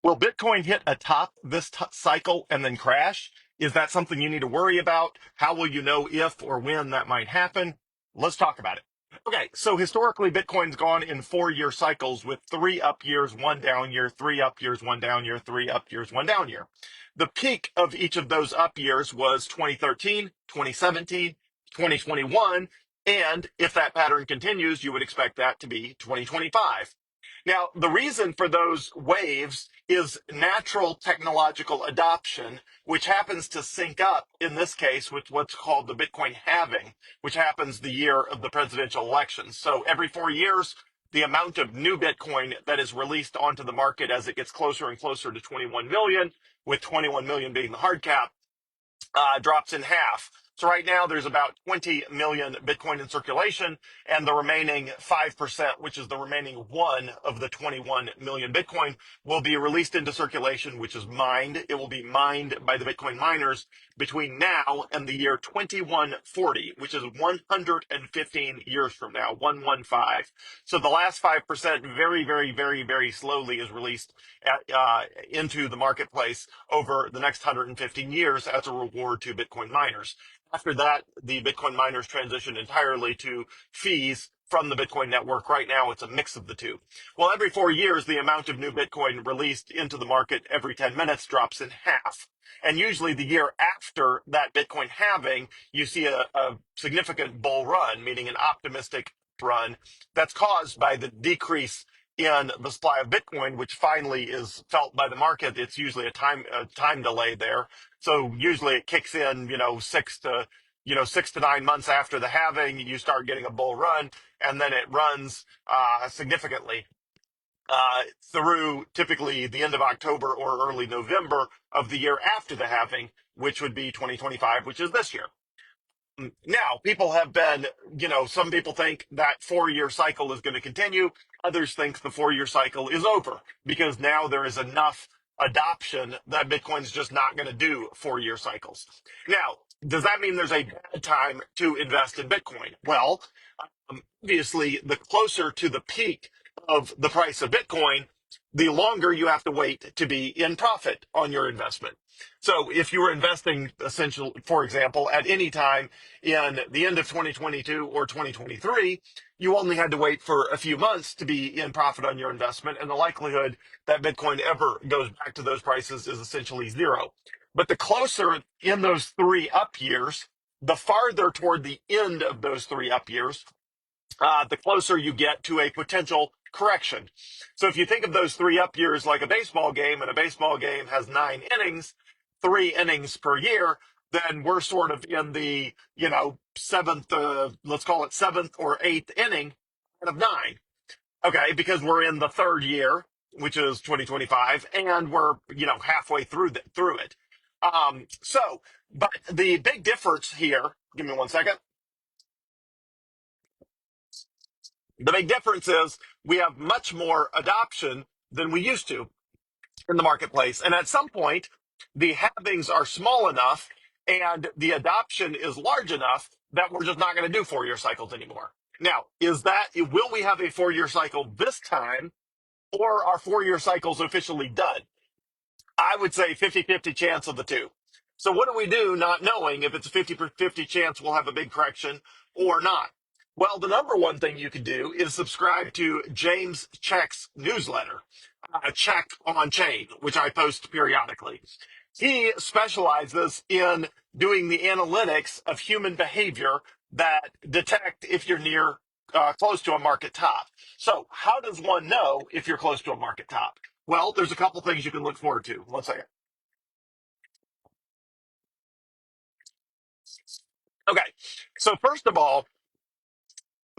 Will Bitcoin hit a top this cycle and then crash? Is that something you need to worry about? How will you know if or when that might happen? Let's talk about it. Okay, so historically, Bitcoin's gone in 4-year cycles with 3 up years, 1 down year, 3 up years, 1 down year, 3 up years, 1 down year. The peak of each of those up years was 2013, 2017, 2021, and if that pattern continues, you would expect that to be 2025. Now, the reason for those waves is natural technological adoption, which happens to sync up in this case with what's called the Bitcoin halving, which happens the year of the presidential elections. So every 4 years, the amount of new Bitcoin that is released onto the market as it gets closer and closer to 21 million, with 21 million being the hard cap, drops in half. So right now there's about 20 million Bitcoin in circulation, and the remaining 5%, which is the remaining one of the 21 million Bitcoin, will be released into circulation, which is mined. It will be mined by the Bitcoin miners between now and the year 2140, which is 115 years from now, 115. So the last 5% very, very, very, very slowly is released into the marketplace over the next 115 years as a reward to Bitcoin miners. After that, the Bitcoin miners transition entirely to fees from the Bitcoin network. Right now, it's a mix of the two. Well, every 4 years, the amount of new Bitcoin released into the market every 10 minutes drops in half. And usually the year after that Bitcoin halving, you see a significant bull run, meaning an optimistic run that's caused by the decrease in the supply of Bitcoin, which finally is felt by the market. It's usually a time delay there. So usually it kicks in, 6 to 9 months after the halving, you start getting a bull run, and then it runs significantly through typically the end of October or early November of the year after the halving, which would be 2025, which is this year. Now, people have been, some people think that 4-year cycle is going to continue. Others think the 4-year cycle is over because now there is enough adoption that Bitcoin's just not going to do 4-year cycles. Now, does that mean there's a bad time to invest in Bitcoin? Well, obviously, the closer to the peak of the price of Bitcoin, the longer you have to wait to be in profit on your investment. So if you were investing essentially, for example, at any time in the end of 2022 or 2023, you only had to wait for a few months to be in profit on your investment. And the likelihood that Bitcoin ever goes back to those prices is essentially zero. But the closer in those 3 up years, the farther toward the end of those 3 up years, the closer you get to a potential correction. So if you think of those 3 up years like a baseball game, and a baseball game has 9 innings, 3 innings per year, then we're sort of in the, seventh, let's call it seventh or eighth inning out of nine. Okay, because we're in the third year, which is 2025, and we're, halfway through it. But the big difference here, give me 1 second. The big difference is we have much more adoption than we used to in the marketplace. And at some point, the halvings are small enough and the adoption is large enough that we're just not going to do 4-year cycles anymore. Now, will we have a 4-year cycle this time, or are 4-year cycles officially done? I would say 50-50 chance of the two. So what do we do not knowing if it's a 50-50 chance we'll have a big correction or not? Well, the number one thing you can do is subscribe to James Check's newsletter, Check on Chain, which I post periodically. He specializes in doing the analytics of human behavior that detect if you're close to a market top. So how does one know if you're close to a market top? Well, there's a couple things you can look forward to. 1 second. Okay. So first of all,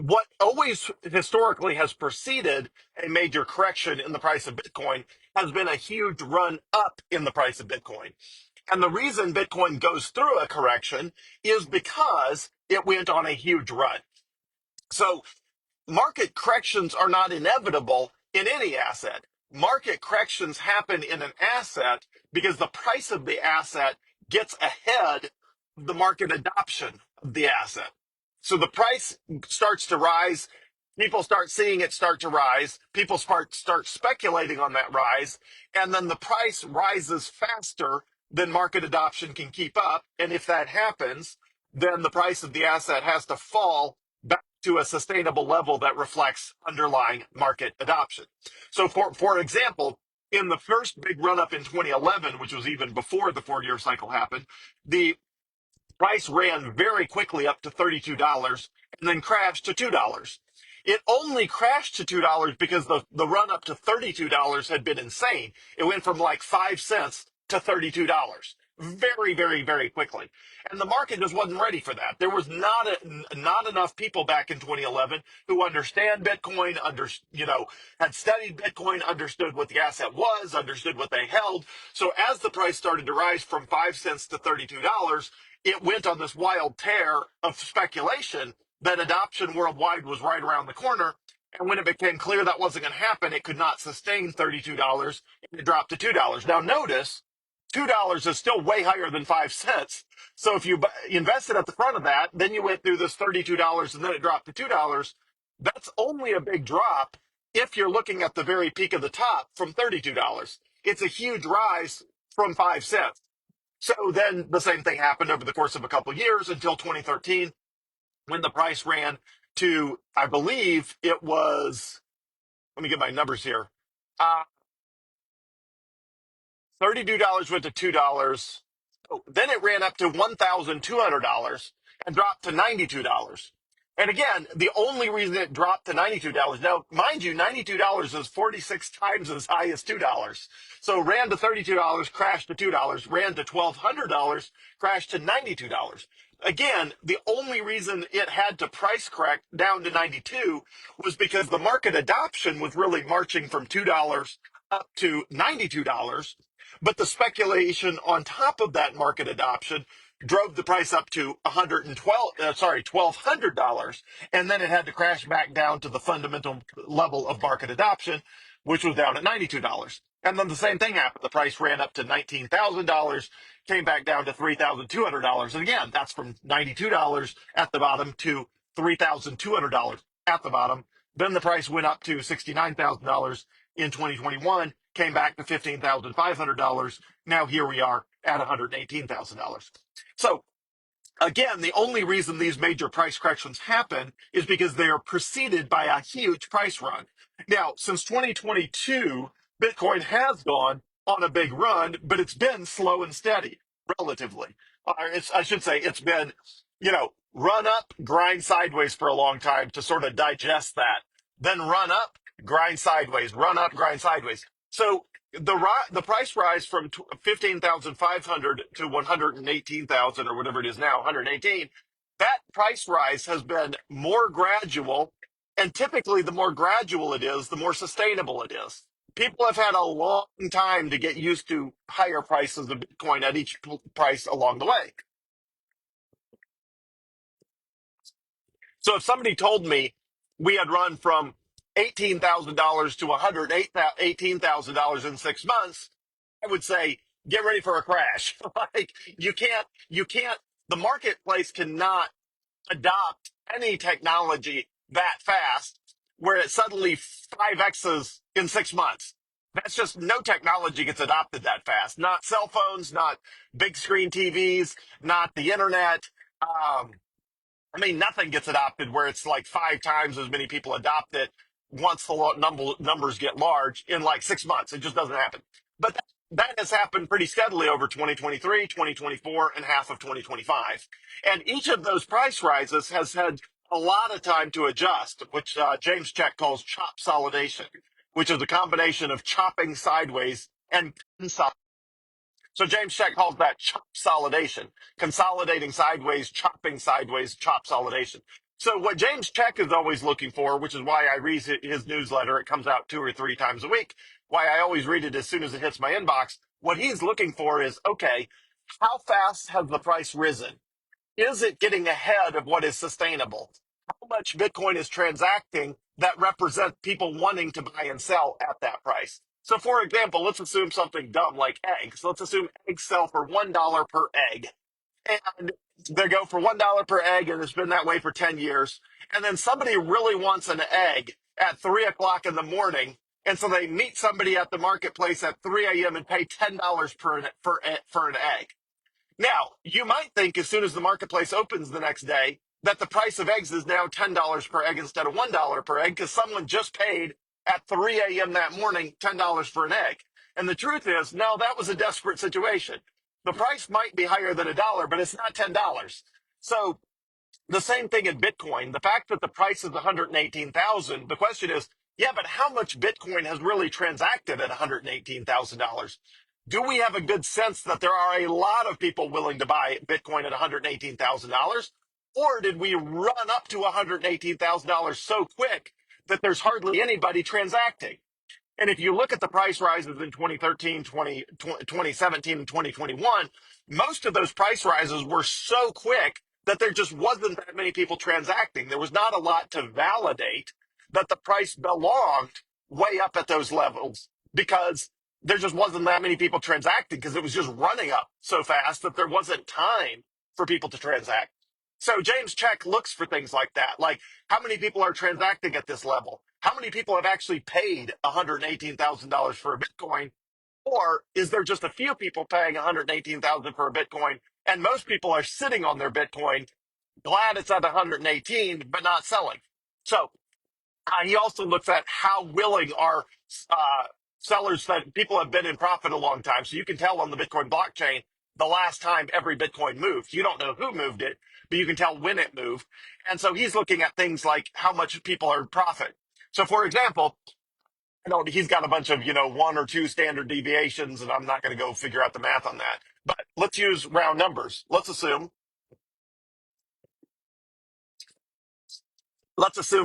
what always historically has preceded a major correction in the price of Bitcoin has been a huge run up in the price of Bitcoin. And the reason Bitcoin goes through a correction is because it went on a huge run. So market corrections are not inevitable in any asset. Market corrections happen in an asset because the price of the asset gets ahead of the market adoption of the asset. So the price starts to rise People start seeing it start to rise. People start speculating on that rise, and then the price rises faster than market adoption can keep up. And if that happens, then the price of the asset has to fall back to a sustainable level that reflects underlying market adoption. So, for example, in the first big run up in 2011, which was even before the 4 year cycle happened, the price ran very quickly up to $32 and then crashed to $2. It only crashed to $2 because the run up to $32 had been insane. It went from like 5 cents to $32 very, very, very quickly. And the market just wasn't ready for that. There was not enough people back in 2011 who understand Bitcoin, had studied Bitcoin, understood what the asset was, understood what they held. So as the price started to rise from 5 cents to $32, it went on this wild tear of speculation that adoption worldwide was right around the corner. And when it became clear that wasn't going to happen, it could not sustain $32 and it dropped to $2. Now, notice $2 is still way higher than 5 cents. So if you invested at the front of that, then you went through this $32 and then it dropped to $2. That's only a big drop if you're looking at the very peak of the top from $32. It's a huge rise from 5 cents. So then the same thing happened over the course of a couple of years until 2013 when the price ran to, I believe it was, let me get my numbers here. Uh, $32 went to $2. Oh, then it ran up to $1,200 and dropped to $92. And again, the only reason it dropped to $92, now, mind you, $92 is 46 times as high as $2. So it ran to $32, crashed to $2, ran to $1,200, crashed to $92. Again, the only reason it had to price correct down to 92 was because the market adoption was really marching from $2 up to $92, but the speculation on top of that market adoption drove the price up to $1,200, and then it had to crash back down to the fundamental level of market adoption, which was down at $92. And then the same thing happened. The price ran up to $19,000, came back down to $3,200. And again, that's from $92 at the bottom to $3,200 at the bottom. Then the price went up to $69,000 in 2021, came back to $15,500. Now here we are at $118,000. So again, the only reason these major price corrections happen is because they are preceded by a huge price run. Now, since 2022, Bitcoin has gone on a big run, but it's been slow and steady, relatively. I should say it's been, run up, grind sideways for a long time to sort of digest that. Then run up, grind sideways, run up, grind sideways. So the price rise from 15,500 to 118,000 or whatever it is now, 118, that price rise has been more gradual. And typically, the more gradual it is, the more sustainable it is. People have had a long time to get used to higher prices of Bitcoin at each price along the way. So if somebody told me we had run from $18,000 to $118,000 in 6 months, I would say, get ready for a crash. Like you can't, the marketplace cannot adopt any technology that fast where it suddenly 5Xs in 6 months. That's just no technology gets adopted that fast. Not cell phones, not big screen TVs, not the internet. Nothing gets adopted where it's like 5 times as many people adopt it once the numbers get large in like 6 months. It just doesn't happen. But that has happened pretty steadily over 2023, 2024, and half of 2025. And each of those price rises has had a lot of time to adjust, which James Check calls chop solidation, which is a combination of chopping sideways and consolidating. So James Check calls that chop solidation, consolidating sideways, chop solidation. So what James Check is always looking for, which is why I read his newsletter, it comes out 2 or 3 times a week, why I always read it as soon as it hits my inbox. What he's looking for is, okay, how fast has the price risen? Is it getting ahead of what is sustainable? How much Bitcoin is transacting that represent people wanting to buy and sell at that price? So, for example, let's assume something dumb like eggs. Let's assume eggs sell for $1 per egg. And they go for $1 per egg, and it's been that way for 10 years. And then somebody really wants an egg at 3 o'clock in the morning. And so they meet somebody at the marketplace at 3 a.m. and pay $10 for an egg. Now, you might think as soon as the marketplace opens the next day that the price of eggs is now $10 per egg instead of $1 per egg because someone just paid at 3 a.m. that morning $10 for an egg. And the truth is, no, that was a desperate situation. The price might be higher than $1, but it's not $10. So the same thing in Bitcoin. The fact that the price is 118,000, the question is, yeah, but how much Bitcoin has really transacted at $118,000? Do we have a good sense that there are a lot of people willing to buy Bitcoin at $118,000? Or did we run up to $118,000 so quick that there's hardly anybody transacting? And if you look at the price rises in 2013, 2017, and 2021, most of those price rises were so quick that there just wasn't that many people transacting. There was not a lot to validate that the price belonged way up at those levels because there just wasn't that many people transacting because it was just running up so fast that there wasn't time for people to transact. So James Check looks for things like that. Like, how many people are transacting at this level? How many people have actually paid $118,000 for a Bitcoin? Or is there just a few people paying $118,000 for a Bitcoin, and most people are sitting on their Bitcoin, glad it's at 118, but not selling? So he also looks at how willing are uh, sellers that people have been in profit a long time. So you can tell on the Bitcoin blockchain the last time every Bitcoin moved. You don't know who moved it, but you can tell when it moved. And so he's looking at things like how much people are in profit. So, for example, I know he's got a bunch of, one or two standard deviations, and I'm not going to go figure out the math on that. But let's use round numbers. Let's assume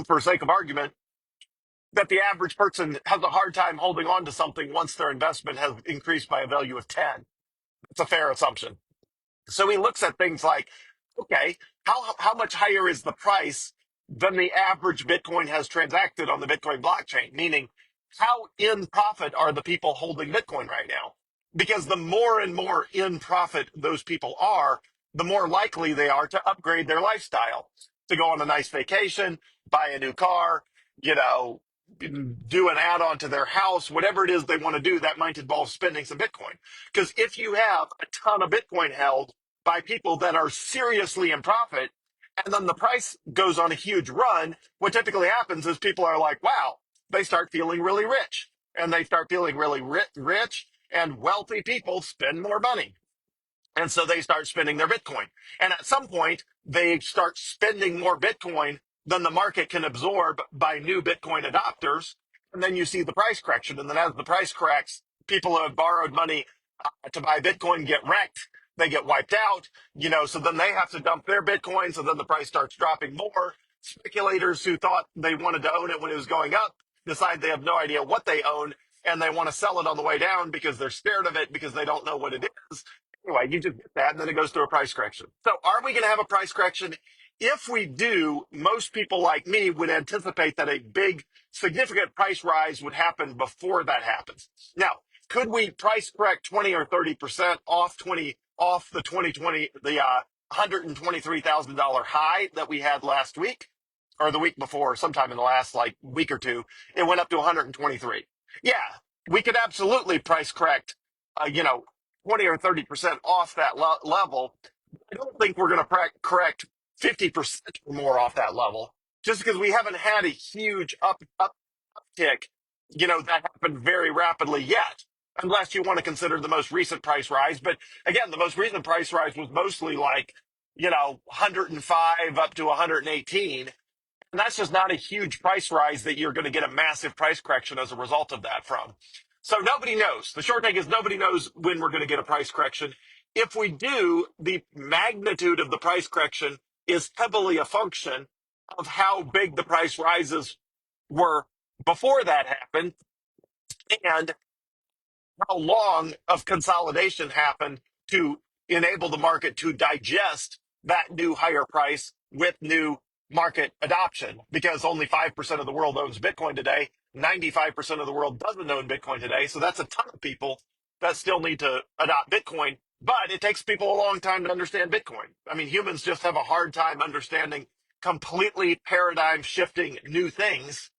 for sake of argument that the average person has a hard time holding on to something once their investment has increased by a value of 10. It's a fair assumption. So he looks at things like, okay, how much higher is the price than the average Bitcoin has transacted on the Bitcoin blockchain? Meaning, how in profit are the people holding Bitcoin right now? Because the more and more in profit those people are, the more likely they are to upgrade their lifestyle, to go on a nice vacation, buy a new car, you know, do an add on to their house, whatever it is they want to do, that might involve spending some Bitcoin. Because if you have a ton of Bitcoin held by people that are seriously in profit, and then the price goes on a huge run, what typically happens is people are like, wow, they start feeling really rich. And they start feeling really rich, and wealthy people spend more money. And so they start spending their Bitcoin. And at some point, they start spending more Bitcoin than the market can absorb by new Bitcoin adopters. And then you see the price correction. And then as the price corrects, people who have borrowed money to buy Bitcoin get wrecked. They get wiped out, so then they have to dump their Bitcoin. So then the price starts dropping more. Speculators who thought they wanted to own it when it was going up decide they have no idea what they own and they want to sell it on the way down because they're scared of it because they don't know what it is. Anyway, you just get that, and then it goes through a price correction. So, are we going to have a price correction? If we do, most people like me would anticipate that a big, significant price rise would happen before that happens. Now, could we price correct 20 or 30% off the 2020 the $123,000 high that we had last week or the week before, sometime in the last like week or two? It went up to 123. Yeah, we could absolutely price correct. 20 or 30% off that level. I don't think we're going to correct 50% or more off that level just because we haven't had a huge uptick, that happened very rapidly yet, unless you want to consider the most recent price rise. But again, the most recent price rise was mostly like, 105 up to 118. And that's just not a huge price rise that you're going to get a massive price correction as a result of that from. So nobody knows. The short take is nobody knows when we're going to get a price correction. If we do, the magnitude of the price correction is heavily a function of how big the price rises were before that happened and how long of consolidation happened to enable the market to digest that new higher price with new market adoption because only 5% of the world owns Bitcoin today. 95% of the world doesn't own Bitcoin today. So that's a ton of people that still need to adopt Bitcoin. But it takes people a long time to understand Bitcoin. I mean, humans just have a hard time understanding completely paradigm shifting new things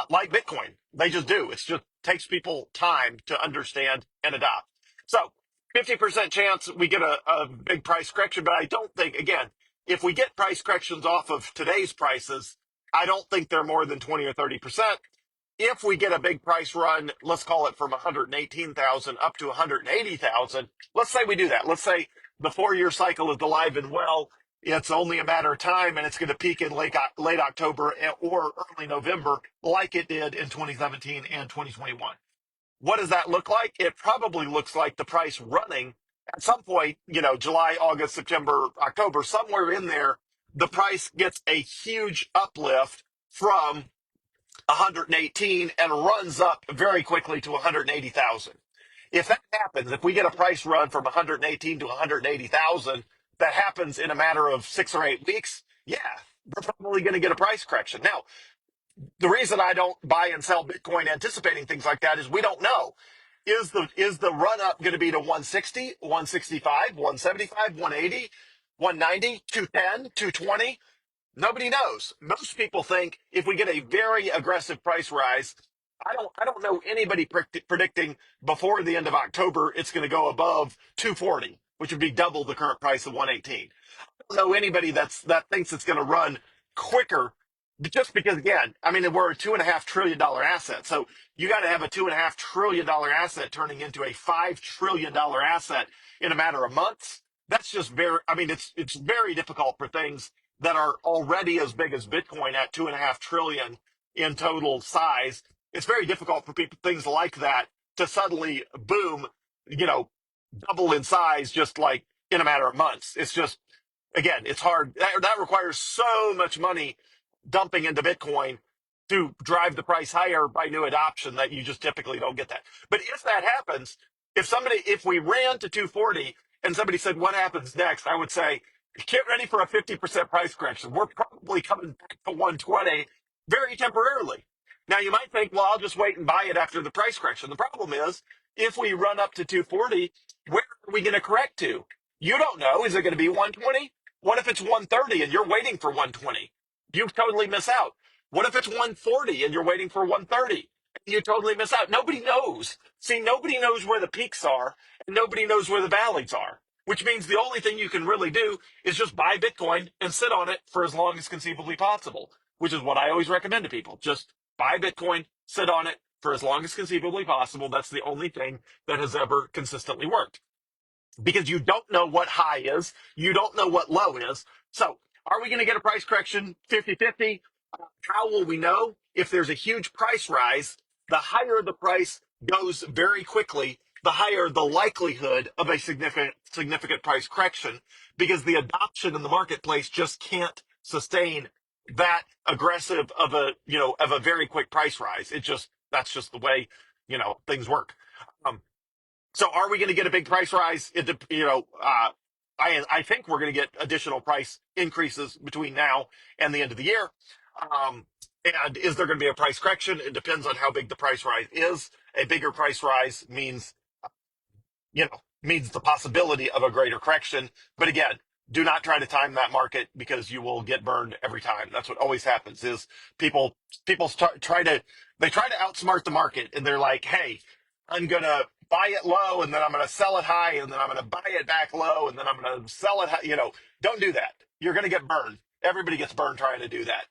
like Bitcoin. They just do. It's just takes people time to understand and adopt. So 50% chance we get a big price correction, but I don't think, again, if we get price corrections off of today's prices, I don't think they're more than 20 or 30%. If we get a big price run, let's call it from 118,000 up to 180,000, let's say we do that. Let's say the 4 year cycle is alive and well. It's only a matter of time, and it's going to peak in late October or early November, like it did in 2017 and 2021. What does that look like? It probably looks like the price running at some point, July, August, September, October, somewhere in there, the price gets a huge uplift from 118 and runs up very quickly to 180,000. If that happens, if we get a price run from 118 to 180,000, that happens in a matter of 6 or 8 weeks, yeah, we're probably going to get a price correction. Now, the reason I don't buy and sell Bitcoin anticipating things like that is we don't know. Is the run up going to be to 160, 165, 175, 180, 190, 210, 220? Nobody knows. Most people think if we get a very aggressive price rise, I don't know anybody predicting before the end of October it's going to go above 240, which would be double the current price of 118. I don't know anybody that thinks it's going to run quicker, just because, again, I mean, we're a $2.5 trillion asset. So you got to have a $2.5 trillion asset turning into a $5 trillion asset in a matter of months. That's just very, I mean, it's very difficult for things that are already as big as Bitcoin at 2.5 trillion in total size. It's very difficult for people, things like that, to suddenly boom, you know, double in size just like in a matter of months. It's just, again, it's hard. That requires so much money dumping into Bitcoin to drive the price higher by new adoption that you just typically don't get that. But if that happens, if we ran to 240 and somebody said, what happens next? I would say, get ready for a 50% price correction. We're probably coming back to 120 very temporarily. Now you might think, well, I'll just wait and buy it after the price correction. The problem is, if we run up to 240, where are we going to correct to? You don't know. Is it going to be 120? What if it's 130 and you're waiting for 120? You totally miss out. What if it's 140 and you're waiting for 130? You totally miss out. Nobody knows. See, nobody knows where the peaks are, and nobody knows where the valleys are, which means the only thing you can really do is just buy Bitcoin and sit on it for as long as conceivably possible, which is what I always recommend to people. Just buy Bitcoin, sit on it for as long as conceivably possible. That's the only thing that has ever consistently worked, because you don't know what high is, you don't know what low is. So, are we going to get a price correction 50-50? How will we know? If there's a huge price rise, the higher the price goes very quickly, the higher the likelihood of a significant price correction, because the adoption in the marketplace just can't sustain that aggressive of a very quick price rise. That's just the way things work. So are we going to get a big price rise? I think we're going to get additional price increases between now and the end of the year. And is there going to be a price correction? It depends on how big the price rise is. A bigger price rise means the possibility of a greater correction. But again, do not try to time that market, because you will get burned every time. That's what always happens is people try to outsmart the market, and they're like, hey, I'm going to buy it low and then I'm going to sell it high and then I'm going to buy it back low and then I'm going to sell it high. Don't do that. You're going to get burned. Everybody gets burned trying to do that.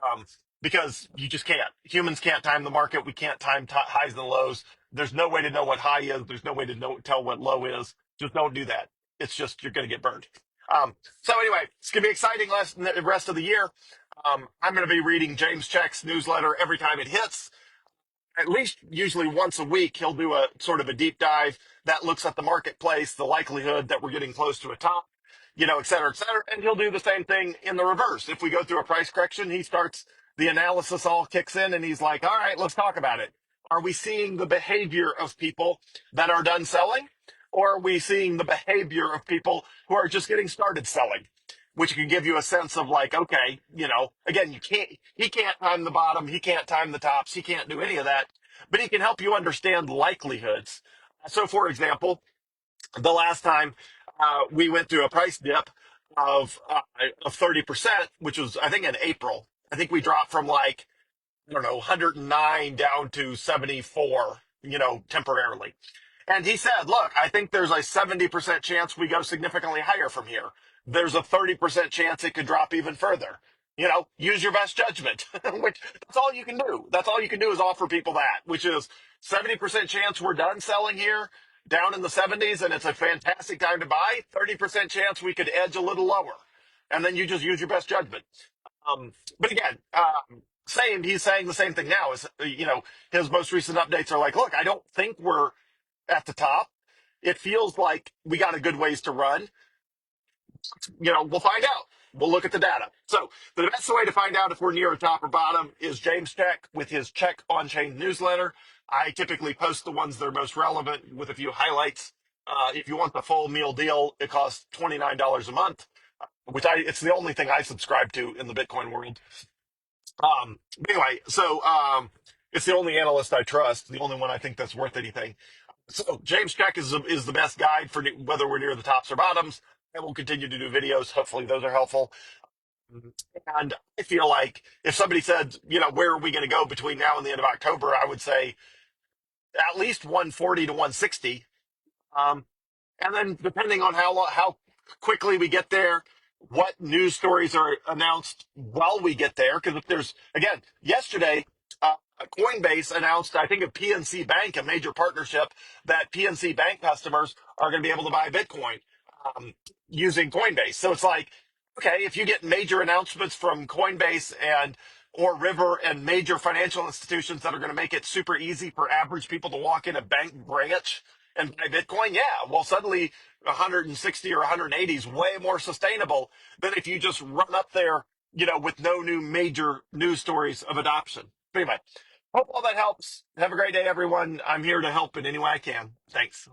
Um, because you just can't. Humans can't time the market. We can't time highs and lows. There's no way to know what high is. There's no way to tell what low is. Just don't do that. It's just, you're going to get burned. So anyway, it's going to be exciting the rest of the year. I'm going to be reading James Check's newsletter every time it hits. At least usually once a week, he'll do a sort of a deep dive that looks at the marketplace, the likelihood that we're getting close to a top, et cetera, et cetera. And he'll do the same thing in the reverse. If we go through a price correction, he starts the analysis, all kicks in, and he's like, all right, let's talk about it. Are we seeing the behavior of people that are done selling? Or are we seeing the behavior of people who are just getting started selling? Which can give you a sense of like, okay, again, he can't time the bottom, he can't time the tops, he can't do any of that, but he can help you understand likelihoods. So, for example, the last time we went through a price dip, of 30%, which was I think in April. I think we dropped from like I don't know 109 down to 74, temporarily. And he said, look, I think there's a 70% chance we go significantly higher from here. There's a 30% chance it could drop even further. Use your best judgment, which that's all you can do. That's all you can do is offer people that, which is 70% chance we're done selling here down in the 70s and it's a fantastic time to buy. 30% chance we could edge a little lower. And then you just use your best judgment. But again, he's saying the same thing now is, his most recent updates are like, look, I don't think we're at the top. It feels like we got a good ways to run. We'll find out. We'll look at the data. So the best way to find out if we're near a top or bottom is James Check with his Check on Chain newsletter. I typically post the ones that are most relevant with a few highlights. If you want the full meal deal, it costs $29 a month, which it's the only thing I subscribe to in the Bitcoin world. Anyway, it's the only analyst I trust, the only one I think that's worth anything. So James Check is the best guide for whether we're near the tops or bottoms, and we'll continue to do videos. Hopefully, those are helpful. And I feel like if somebody said, where are we going to go between now and the end of October, I would say at least 140 to 160. Um, and then depending on how quickly we get there, what news stories are announced while we get there. Because if there's, again, yesterday, Coinbase announced, I think, of PNC Bank, a major partnership that PNC Bank customers are going to be able to buy Bitcoin using Coinbase. So it's like, okay, if you get major announcements from Coinbase and or River and major financial institutions that are going to make it super easy for average people to walk in a bank branch and buy Bitcoin, yeah, well, suddenly 160 or 180 is way more sustainable than if you just run up there, with no new major news stories of adoption. But anyway, hope all that helps. Have a great day, everyone. I'm here to help in any way I can. Thanks.